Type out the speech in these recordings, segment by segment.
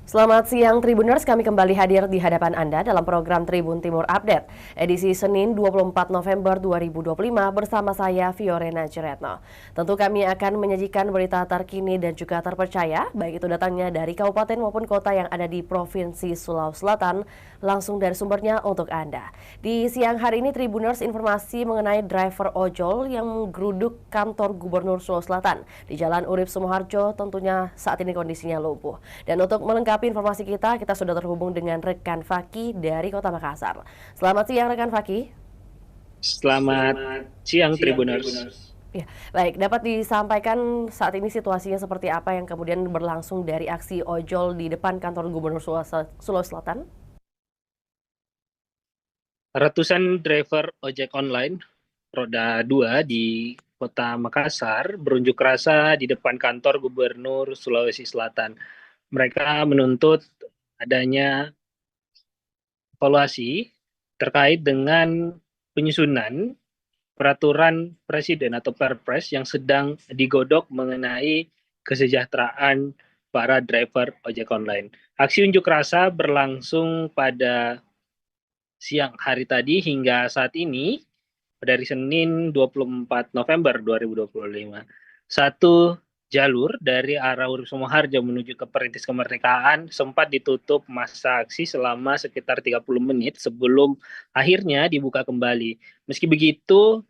Selamat siang Tribuners, kami kembali hadir di hadapan Anda dalam program Tribun Timur Update, edisi Senin 24 November 2025 bersama saya Fiorena Ciretno. Tentu kami akan menyajikan berita terkini dan juga terpercaya, baik itu datangnya dari kabupaten maupun kota yang ada di Provinsi Sulawesi Selatan, langsung dari sumbernya untuk Anda. Di siang hari ini Tribuners, informasi mengenai driver ojol yang menggeruduk kantor Gubernur Sulawesi Selatan di Jalan Urip Sumoharjo, tentunya saat ini kondisinya lumpuh. Dan untuk melengkapi informasi kita sudah terhubung dengan rekan Faki dari Kota Makassar. Selamat siang rekan Faki. Selamat siang Tribuners. Ya, baik, dapat disampaikan saat ini situasinya seperti apa yang kemudian berlangsung dari aksi ojol di depan kantor Gubernur Sulawesi Selatan? Ratusan driver ojek online roda 2 di Kota Makassar berunjuk rasa di depan kantor Gubernur Sulawesi Selatan. Mereka menuntut adanya evaluasi terkait dengan penyusunan peraturan presiden atau Perpres yang sedang digodok mengenai kesejahteraan para driver ojek online. Aksi unjuk rasa berlangsung pada siang hari tadi hingga saat ini dari Senin 24 November 2025. Satu jalur dari arah Urip Sumoharjo menuju ke Perintis Kemerdekaan sempat ditutup masa aksi selama sekitar 30 menit sebelum akhirnya dibuka kembali. Meski begitu,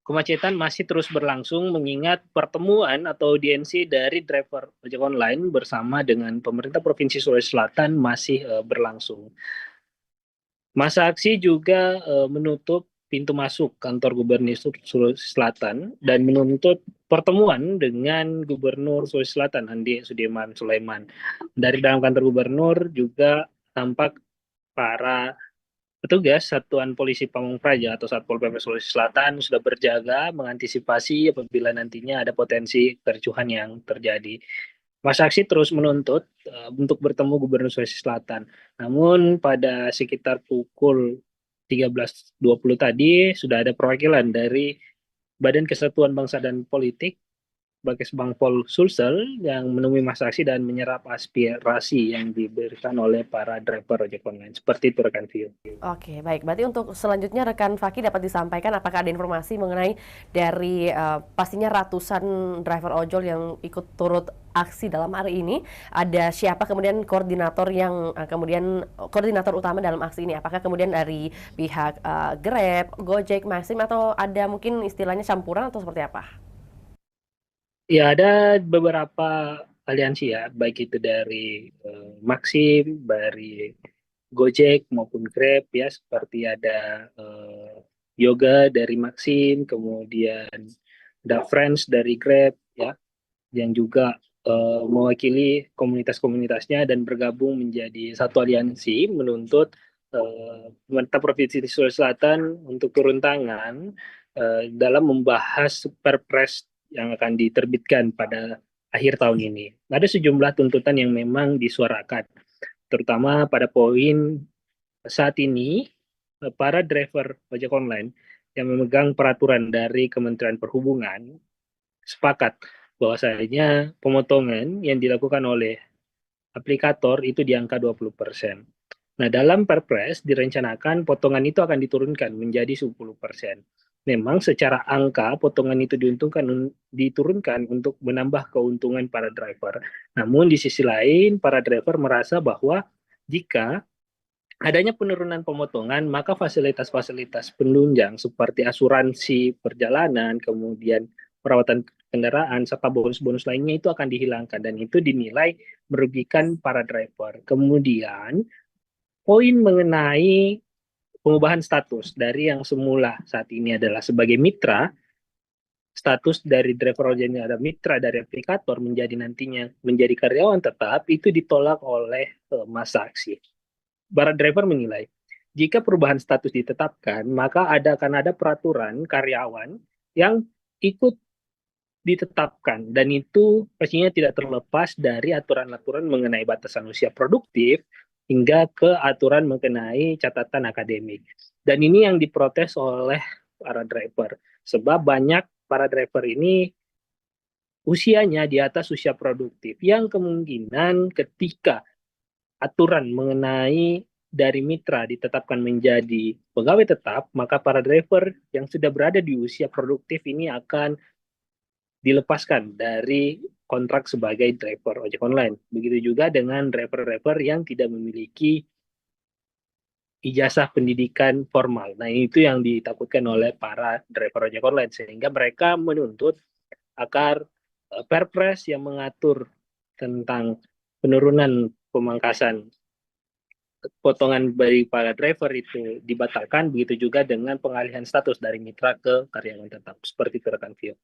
kemacetan masih terus berlangsung mengingat pertemuan atau audiensi dari driver ojek online bersama dengan pemerintah Provinsi Sulawesi Selatan masih berlangsung. Masa aksi juga menutup pintu masuk kantor Gubernur Sulawesi Selatan dan menuntut pertemuan dengan Gubernur Sulawesi Selatan Andi Sudirman Sulaiman. Dari dalam kantor gubernur juga tampak para petugas Satuan Polisi Pamung Praja atau Satpol PP Sulawesi Selatan sudah berjaga mengantisipasi apabila nantinya ada potensi kericuhan yang terjadi. Masa aksi terus menuntut untuk bertemu Gubernur Sulawesi Selatan. Namun pada sekitar pukul 13.20 tadi sudah ada perwakilan dari Badan Kesatuan Bangsa dan Politik Bangpol Sulsel yang menemui masa aksi dan menyerap aspirasi yang diberikan oleh para driver ojek online. Seperti itu rekan Vio. Oke, baik. Berarti untuk selanjutnya rekan Faki dapat disampaikan apakah ada informasi mengenai dari pastinya ratusan driver ojol yang ikut turut aksi dalam hari ini. Ada siapa kemudian koordinator yang kemudian koordinator utama dalam aksi ini? Apakah kemudian dari pihak Grab, Gojek, Maxim atau ada mungkin istilahnya campuran atau seperti apa? Ya, ada beberapa aliansi ya, baik itu dari Maxim, dari Gojek maupun Grab ya, seperti ada Yoga dari Maxim, kemudian ada Friends dari Grab ya, yang juga mewakili komunitas-komunitasnya dan bergabung menjadi satu aliansi menuntut pemerintah Provinsi Sulawesi Selatan untuk turun tangan dalam membahas Perpres yang akan diterbitkan pada akhir tahun ini. Ada sejumlah tuntutan yang memang disuarakan, terutama pada poin saat ini para driver ojek online yang memegang peraturan dari Kementerian Perhubungan sepakat bahwasanya pemotongan yang dilakukan oleh aplikator itu di angka 20%. Nah, dalam Perpres direncanakan potongan itu akan diturunkan menjadi 10%. Memang secara angka potongan itu diturunkan untuk menambah keuntungan para driver. Namun di sisi lain para driver merasa bahwa jika adanya penurunan pemotongan, maka fasilitas-fasilitas penunjang seperti asuransi perjalanan, kemudian perawatan kendaraan, serta bonus-bonus lainnya itu akan dihilangkan. Dan itu dinilai merugikan para driver. Kemudian, poin mengenai pengubahan status dari yang semula saat ini adalah sebagai mitra, status dari driver ojek yang ada mitra dari aplikator menjadi nantinya menjadi karyawan tetap, itu ditolak oleh masa aksi. Para driver menilai, jika perubahan status ditetapkan, maka akan ada peraturan karyawan yang ikut ditetapkan dan itu pastinya tidak terlepas dari aturan-aturan mengenai batasan usia produktif hingga ke aturan mengenai catatan akademik. Dan ini yang diprotes oleh para driver sebab banyak para driver ini usianya di atas usia produktif, yang kemungkinan ketika aturan mengenai dari mitra ditetapkan menjadi pegawai tetap, maka para driver yang sudah berada di usia produktif ini akan dilepaskan dari kontrak sebagai driver ojek online. Begitu juga dengan driver-driver yang tidak memiliki ijazah pendidikan formal. Nah, itu yang ditakutkan oleh para driver ojek online, sehingga mereka menuntut agar Perpres yang mengatur tentang penurunan pemangkasan potongan dari para driver itu dibatalkan, begitu juga dengan pengalihan status dari mitra ke karyawan tetap. Seperti itu rekan Vio.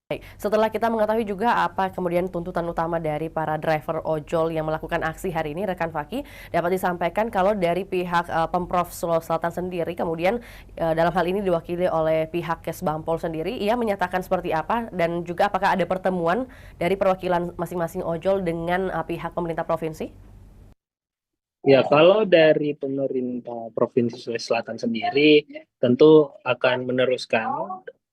Baik, setelah kita mengetahui juga apa kemudian tuntutan utama dari para driver ojol yang melakukan aksi hari ini, rekan Faki, dapat disampaikan kalau dari pihak Pemprov Sulawesi Selatan sendiri, kemudian dalam hal ini diwakili oleh pihak Kesbampol sendiri, ia menyatakan seperti apa dan juga apakah ada pertemuan dari perwakilan masing-masing ojol dengan pihak pemerintah provinsi? Ya, kalau dari pemerintah Provinsi Sulawesi Selatan sendiri tentu akan meneruskan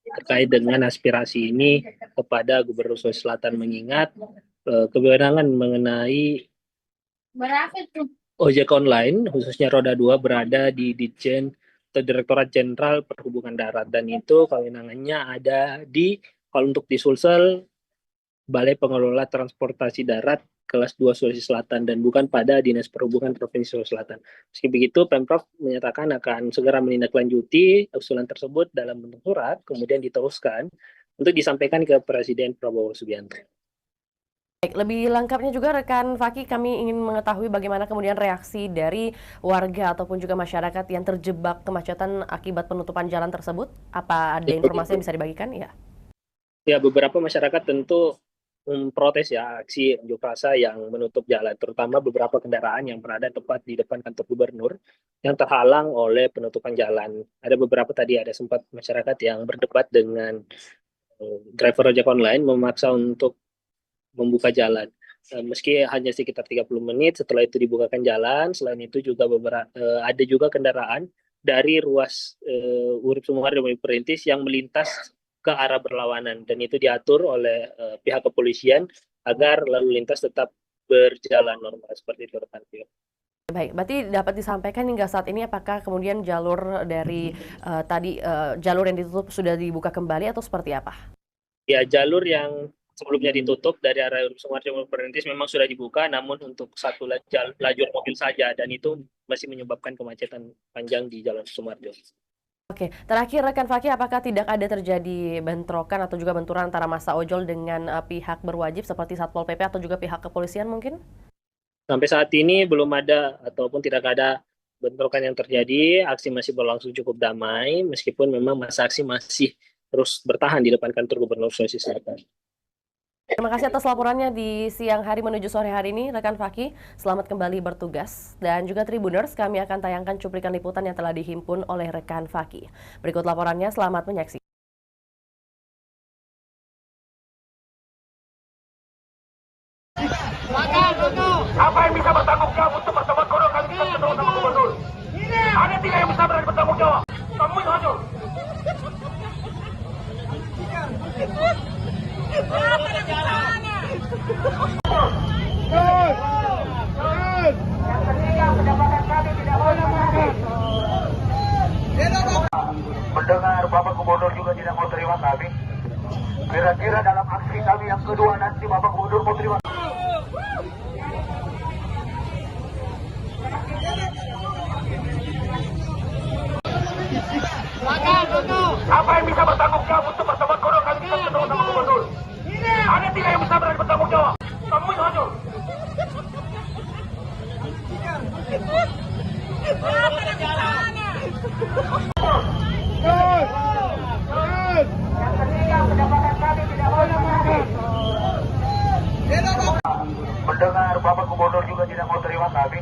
terkait dengan aspirasi ini kepada Gubernur Sulawesi Selatan, mengingat kewenangan mengenai ojek online khususnya roda 2 berada di Ditjen atau Direktorat Jenderal Perhubungan Darat, dan itu kewenangannya ada di, kalau untuk di Sulsel, Balai Pengelola Transportasi Darat kelas 2 Sulawesi Selatan, dan bukan pada Dinas Perhubungan Provinsi Sulawesi Selatan. Meski begitu, Pemprov menyatakan akan segera menindaklanjuti usulan tersebut dalam bentuk surat, kemudian diteruskan untuk disampaikan ke Presiden Prabowo Subianto. Baik, lebih lengkapnya juga rekan Faki, kami ingin mengetahui bagaimana kemudian reaksi dari warga ataupun juga masyarakat yang terjebak kemacetan akibat penutupan jalan tersebut. Apa ada informasi yang bisa dibagikan? Ya, beberapa masyarakat tentu memprotes ya aksi unjuk rasa yang menutup jalan, terutama beberapa kendaraan yang berada tepat di depan kantor gubernur yang terhalang oleh penutupan jalan. Ada beberapa tadi, ada sempat masyarakat yang berdebat dengan driver ojek online, memaksa untuk membuka jalan. Meski hanya sekitar 30 menit setelah itu dibukakan jalan. Selain itu juga ada juga kendaraan dari ruas Urip Sumoharjo Perintis yang melintas ke arah berlawanan, dan itu diatur oleh pihak kepolisian agar lalu lintas tetap berjalan normal. Seperti itu rekan Tio. Baik, berarti dapat disampaikan hingga saat ini apakah kemudian jalur dari jalur yang ditutup sudah dibuka kembali atau seperti apa? Ya, jalur yang sebelumnya ditutup dari arah Urip Sumoharjo Perintis memang sudah dibuka, namun untuk satu lajur mobil saja, dan itu masih menyebabkan kemacetan panjang di Jalan Sumoharjo. Oke, terakhir rekan Faki, apakah tidak ada terjadi bentrokan atau juga benturan antara massa ojol dengan pihak berwajib seperti Satpol PP atau juga pihak kepolisian mungkin? Sampai saat ini belum ada ataupun tidak ada bentrokan yang terjadi. Aksi masih berlangsung cukup damai, meskipun memang masa aksi masih terus bertahan di depan kantor Gubernur Sulawesi Selatan. Terima kasih atas laporannya di siang hari menuju sore hari ini, rekan Faki. Selamat kembali bertugas. Dan juga Tribuners, kami akan tayangkan cuplikan liputan yang telah dihimpun oleh rekan Faki. Berikut laporannya, selamat menyaksikan. Siapa yang bisa bertanggung jawab untuk pertemuan kodok kali kita ketemu sama gubernur? Ada 3 yang bisa berani bertanggung jawab. Kamu yang hancur. Mendengar Bapak Gubernur juga tidak mau terima kami. Kira-kira dalam aksi kami yang kedua nanti Bapak Gubernur mau terima. Siapa yang bisa bertanggung jawab untuk pertemuan kodok kali kita ketemu sama gubernur? Ada 3 yang bisa berani bertanggung jawab. Kamu yang hancur. Mendengar Bapak Gubernur juga tidak mau terima kami.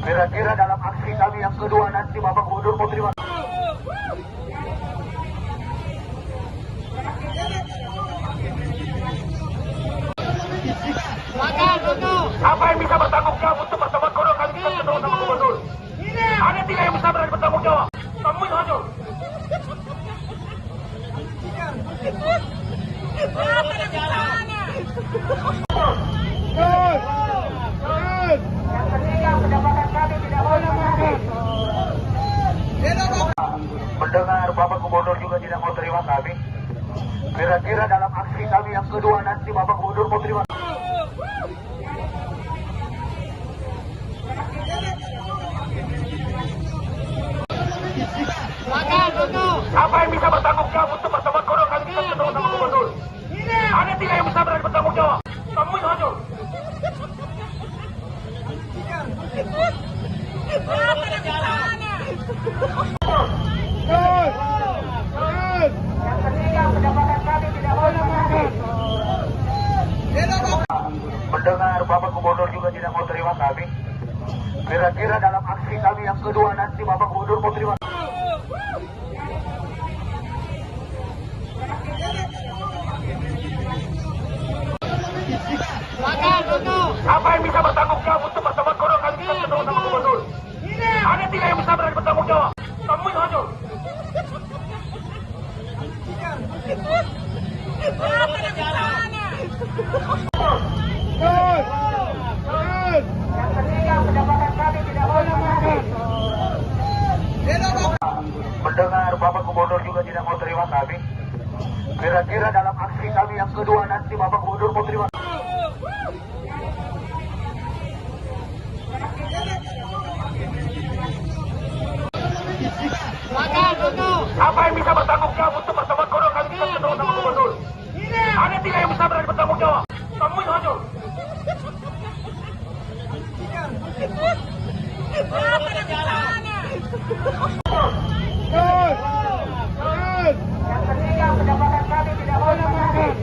Kira-kira dalam aksi kami yang kedua nanti Bapak Gubernur mau terima. Siapa yang bisa bertanggung jawab untuk pertemuan kodok kali kita ketemu sama gubernur? Ada 3 yang bisa berani bertanggung jawab. Kamu yang hancur. mendengar Bapak Gubernur juga tidak mau terima kami. Kira-kira dalam aksi kami yang kedua nanti Bapak Gubernur mau terima. Siapa yang bisa bertanggung jawab untuk pertemuan kodok kali kita ketemu sama Gubernur? Ada 3 yang bisa berani bertanggung jawab. Temuin aja. Yang ketiga, pendapatan kami tidak boleh menangis. Mendengar Bapak Gubernur juga tidak mau terima kami. Kira-kira dalam aksi kami yang kedua nanti Bapak Gubernur mau terima. Siapa yang bisa bertanggung jawab untuk pertemuan kodok kali kita ketemu sama Gubernur? Ada 3 yang bisa berani bertanggung jawab. Temuin aja. Yang ketiga, pendapatan kami tidak boleh menangis. Mendengar Bapak Gubernur juga tidak mau terima kami. Kira-kira dalam aksi kami yang kedua nanti Bapak Gubernur mau terima. Siapa yang bisa bertanggung jawab untuk pertemuan kodok kali kita ketemu sama Gubernur? Ada 3 yang bisa berani bertanggung jawab. Temuin aja. Yang ketiga, pendapatan kami tidak boleh menangis.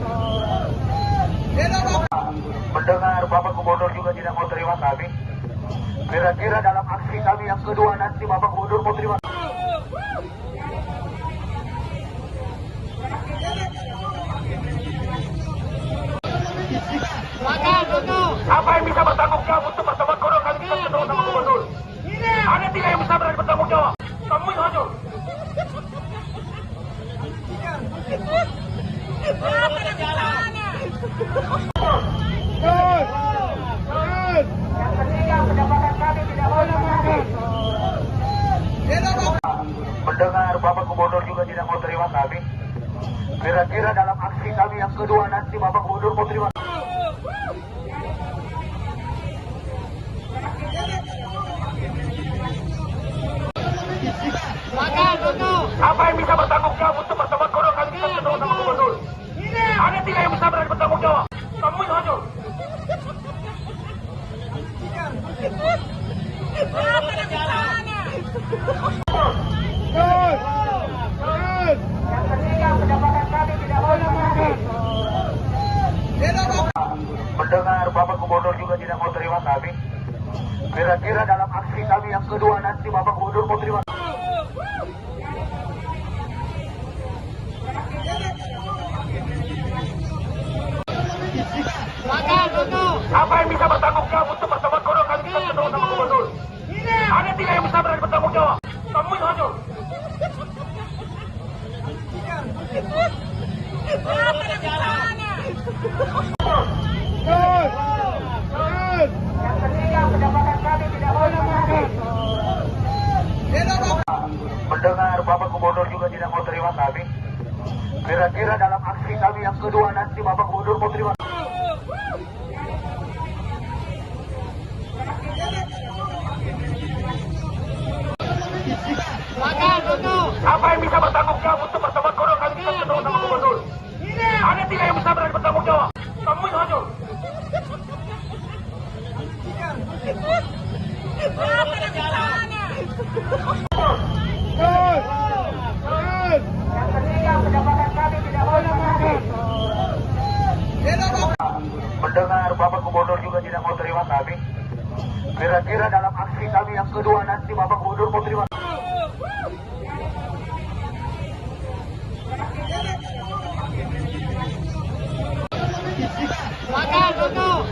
Mendengar Bapak Gubernur juga tidak mau terima kami. Kira-kira dalam aksi kami yang kedua nanti Bapak Gubernur mau terima. Siapa yang bisa bertanggung jawab untuk pertemuan kodok kali kita ketemu sama Gubernur? Ada 3 yang bisa berani bertanggung jawab. Temuin aja. Yang ketiga, pendapatan kami tidak boleh menangis. Mendengar Bapak Gubernur juga tidak mau terima kami. Kira-kira dalam aksi kami yang kedua nanti Bapak Gubernur mau terima. Siapa yang bisa bertanggung jawab untuk pertemuan kodok kali kita ketemu sama Gubernur? Ada 3 yang bisa berani bertanggung jawab. Temuin aja. Yang ketiga, pendapatan kami tidak boleh menangis. Mendengar Bapak Gubernur juga tidak mau terima kami. Kira-kira dalam aksi kami yang kedua nanti Bapak Gubernur mau terima. Siapa yang bisa bertanggung jawab untuk pertemuan kodok kali kita ketemu sama Gubernur? Ada 3 yang bisa berani bertanggung jawab. Temuin aja. Yang ketiga, pendapatan kami tidak boleh menangis. Mendengar Bapak Gubernur juga tidak mau terima kami. Kira-kira dalam aksi kami yang kedua nanti Bapak Gubernur mau terima. Siapa yang bisa bertanggung jawab untuk pertemuan kodok kali kita ketemu sama Gubernur? Ada 3 yang bisa berani bertanggung jawab. Temuin aja. Yang ketiga, pendapatan kami tidak boleh menangis. Mendengar Bapak Gubernur juga tidak mau terima kami. Kira-kira dalam aksi kami yang kedua nanti Bapak Gubernur mau terima.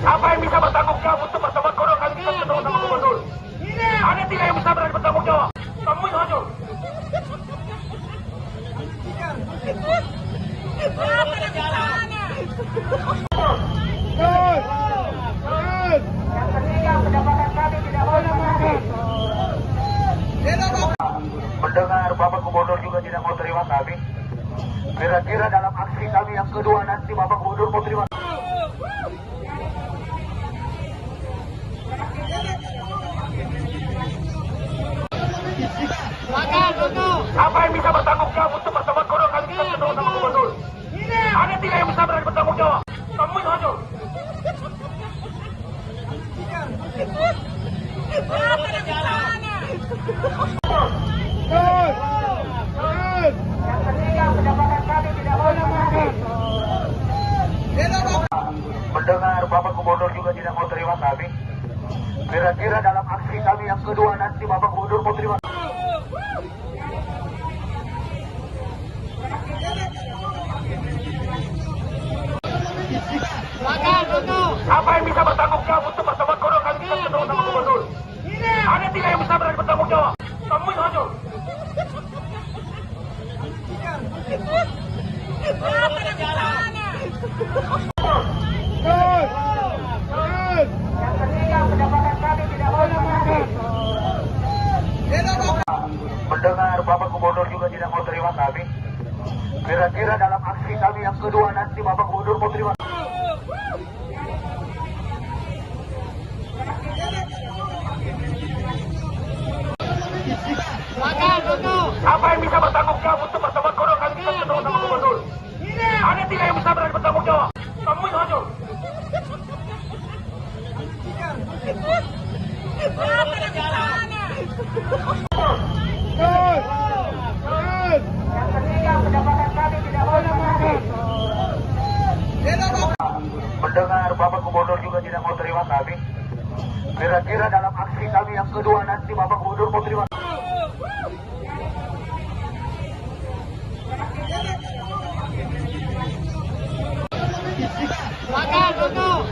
Siapa yang bisa bertanggung jawab untuk pertemuan kodok kali kita ketemu sama Gubernur? Ada 3 yang bisa berani bertanggung jawab. Temuin aja. Yang ketiga, pendapatan kami tidak boleh menangis. Mendengar Bapak Gubernur juga tidak mau terima kami. Kira-kira dalam aksi kami yang kedua nanti Bapak Gubernur mau terima. Siapa yang bisa bertanggung jawab untuk pertemuan kodok kali kita ketemu sama Gubernur? Ada 3 yang bisa berani bertanggung jawab. Kamu itu aja. Yang ketiga, pendapatan kami tidak boleh mati. Mendengar Bapak Gubernur juga tidak mau terima kami. Kira-kira dalam aksi kami yang kedua nanti Bapak Gubernur mau terima. Siapa yang bisa bertanggung jawab untuk pertemuan kodok kali kita ketemu sama Gubernur? Ada 3 yang bisa berani bertanggung jawab. Kamu itu aja. Yang ketiga, pendapatan kami tidak boleh mati. Mendengar Bapak Gubernur juga tidak mau terima kami. Kira-kira dalam aksi kami yang kedua nanti Bapak Gubernur mau terima. Siapa yang bisa bertanggung jawab untuk pertemuan kodok kali kita ketemu sama Gubernur? Ada 3 yang bisa berani bertanggung jawab. Kamu itu aja. Yang ketiga, pendapatan kami tidak boleh mati. Mendengar Bapak Gubernur juga tidak mau terima kami. Kira-kira dalam aksi kami yang kedua nanti Bapak Gubernur mau terima.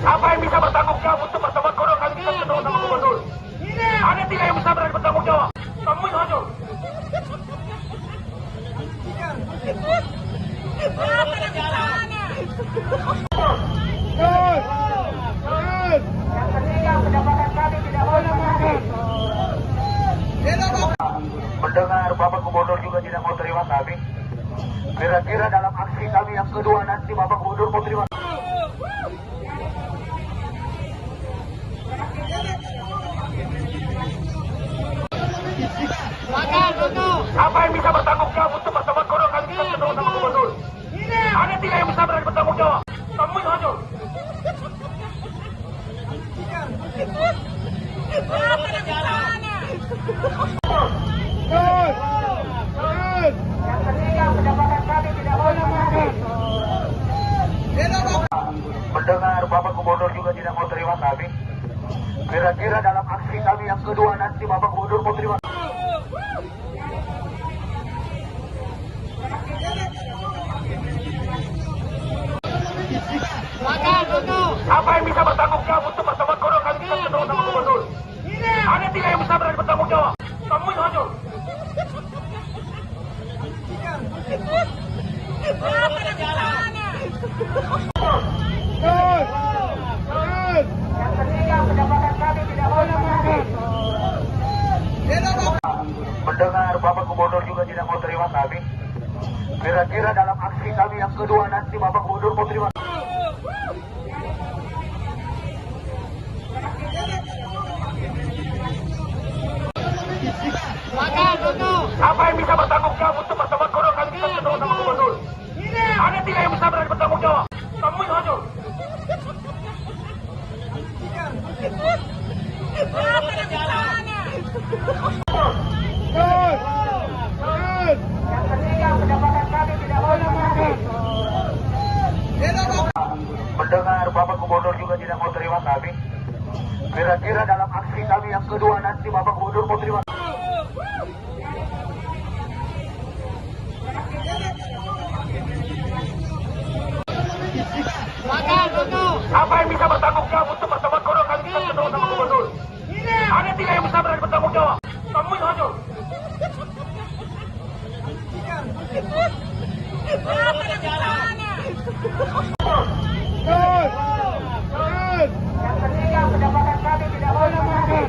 Siapa yang bisa bertanggung jawab untuk pertemuan kodok kali kita ketemu sama Gubernur? Ada 3 yang bisa berani bertanggung jawab. Kamu itu aja. Yang ketiga, pendapatan kami tidak boleh mati. Mendengar Bapak Gubernur juga tidak mau terima kami. Kira-kira dalam aksi kami yang kedua nanti Bapak Gubernur mau terima. Siapa yang bisa bertanggung jawab untuk pertemuan kodok kali kita ketemu sama Gubernur? Ada 3 yang bisa berani bertanggung jawab. Kamu itu aja. Yang ketiga, pendapatan kami tidak boleh mati. Mendengar Bapak Gubernur juga tidak mau terima kami. Kira-kira dalam aksi kami yang kedua nanti Bapak Gubernur mau terima. Siapa yang bisa bertanggung jawab untuk pertemuan kodok kali kita ketemu sama Gubernur? Ada 3 yang bisa berani bertanggung jawab. Kamu itu aja. Yang ketiga, pendapatan kami tidak boleh mati. Mendengar Bapak Gubernur juga tidak mau terima kami. Kira-kira dalam aksi kami yang kedua nanti Bapak Gubernur mau terima. Siapa yang bisa bertanggung jawab untuk pertemuan kodok kali kita ketemu sama Gubernur? Ada 3 yang bisa berani bertanggung jawab. Kamu itu aja. Yang ketiga, pendapatan kami tidak boleh mati. Mendengar Bapak Gubernur juga tidak mau terima kami. Kira-kira dalam aksi kami yang kedua nanti Bapak Gubernur mau terima. Siapa yang bisa bertanggung jawab untuk pertemuan kodok kali kita ketemu sama Gubernur? Ada 3 yang bisa berani bertanggung jawab. Kamu itu aja. Yang ketiga, pendapatan kami tidak boleh mati.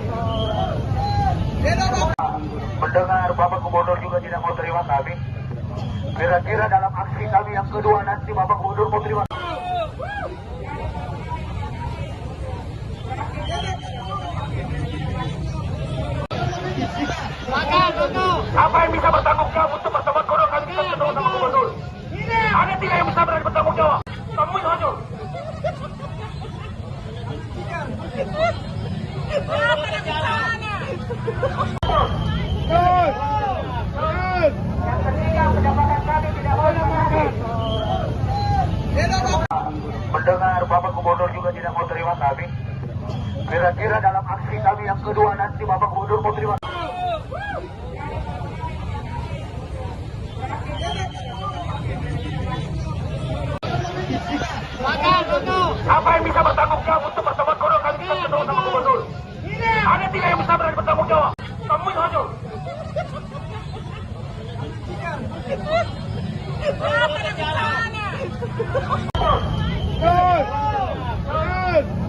Kira-kira dalam aksi kami yang kedua nanti Bapak Gubernur mau terima. Siapa yang bisa bertanggung jawab untuk pertemuan kodok kali kita ketemu sama Gubernur? Ada 3 yang bisa berani bertanggung jawab. Temui saja. Yang ketiga, pendapatan kami tidak boleh mati. Mendengar Bapak Gubernur juga tidak mau terima kami. Kira-kira dalam aksi kami yang kedua nanti Bapak Gubernur mau terima. Siapa yang bisa bertanggung jawab untuk pertemuan kodok kali kita ketemu sama Gubernur? Ada 3 yang bisa berani bertanggung jawab. Temui saja.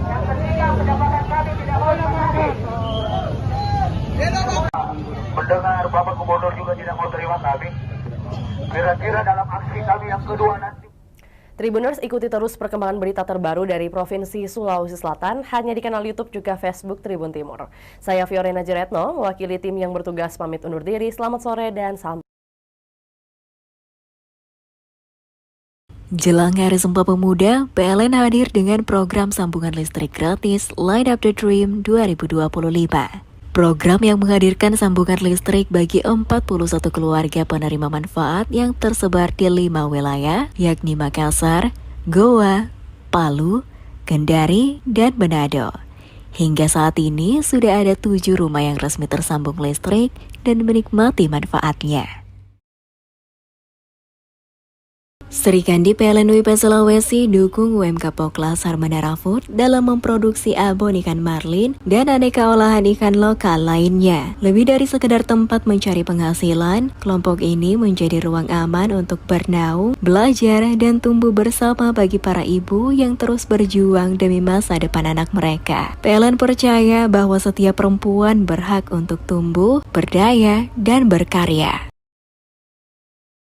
Yang ketiga, pendapatan kami tidak boleh mati. Mendengar Bapak Gubernur juga tidak mau terima kami. Kira-kira dalam aksi kami yang kedua nanti. Tribuners, ikuti terus perkembangan berita terbaru dari Provinsi Sulawesi Selatan hanya di kanal YouTube juga Facebook Tribun Timur. Saya Fiorena Jeretno, mewakili tim yang bertugas pamit undur diri. Selamat sore dan sampai. Jelang Hari Sumpah Pemuda, PLN hadir dengan program sambungan listrik gratis Light Up the Dream 2025. Program yang menghadirkan sambungan listrik bagi 41 keluarga penerima manfaat yang tersebar di 5 wilayah, yakni Makassar, Goa, Palu, Kendari, dan Manado. Hingga saat ini sudah ada 7 rumah yang resmi tersambung listrik dan menikmati manfaatnya. Serikandi PLN WP Sulawesi dukung UMK Poklasar Menara Food dalam memproduksi abon ikan marlin dan aneka olahan ikan lokal lainnya. Lebih dari sekedar tempat mencari penghasilan, kelompok ini menjadi ruang aman untuk bernaung, belajar, dan tumbuh bersama bagi para ibu yang terus berjuang demi masa depan anak mereka. PLN percaya bahwa setiap perempuan berhak untuk tumbuh, berdaya, dan berkarya.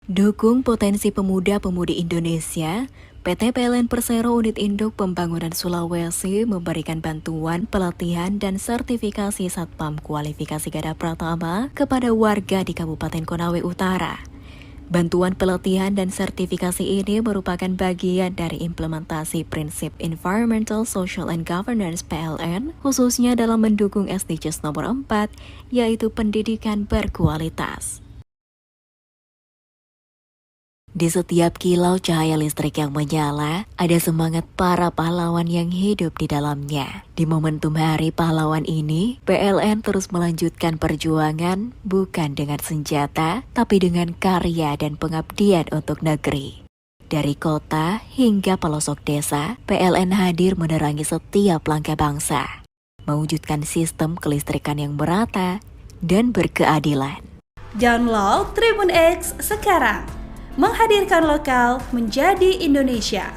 Dukung potensi pemuda-pemudi Indonesia, PT PLN Persero Unit Induk Pembangunan Sulawesi memberikan bantuan pelatihan dan sertifikasi Satpam Kualifikasi Garda Pratama kepada warga di Kabupaten Konawe Utara. Bantuan pelatihan dan sertifikasi ini merupakan bagian dari implementasi prinsip Environmental, Social, and Governance PLN, khususnya dalam mendukung SDGs nomor 4, yaitu pendidikan berkualitas. Di setiap kilau cahaya listrik yang menyala, ada semangat para pahlawan yang hidup di dalamnya. Di momentum Hari Pahlawan ini, PLN terus melanjutkan perjuangan bukan dengan senjata, tapi dengan karya dan pengabdian untuk negeri. Dari kota hingga pelosok desa, PLN hadir menerangi setiap langkah bangsa, mewujudkan sistem kelistrikan yang merata dan berkeadilan. Download Tribun X sekarang. Menghadirkan lokal menjadi Indonesia.